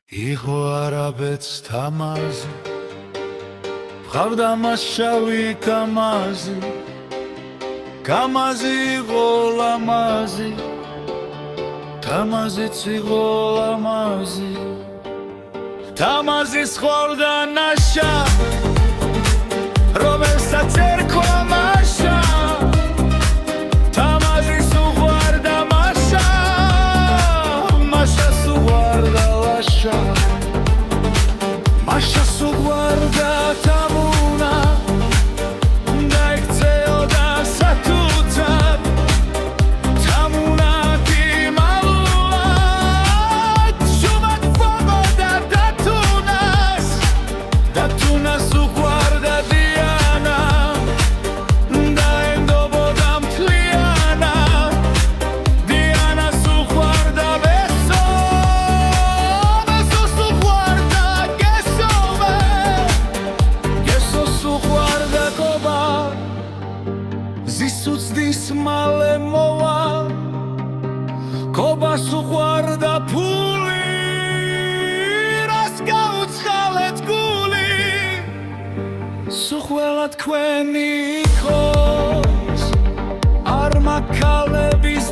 იყო არაბეთს თამაზი, ვყავდა მას შავი კამაზი, კამაზი იყო ლამაზი, თამაზიც იყო ლამაზი, თამაზის ხვავდა ნაშა, რომელსაც ერქვა მაშა, თამაზის უყვარდა მაშა, მაშას უყვარდა ლაშა, მაშას უყვარდა თამუნა, დაიქცეოდა სათუცად, თამუნა დიმალულად, შუმად ყვავდა დათუნას, დათუნას უყვარდა დიანა, დაენდობოდა მთლიანა, დიანას უყვარდა ბესო, ბესოს უყვარდა გესოვე, გესოს უყვარდა კობა, ზისუცდის მალე მოვა, კობას უყვარდა ფული, რას გაუცხალეთ გული, სუხველა თქვენი იყოს, არ მაქალების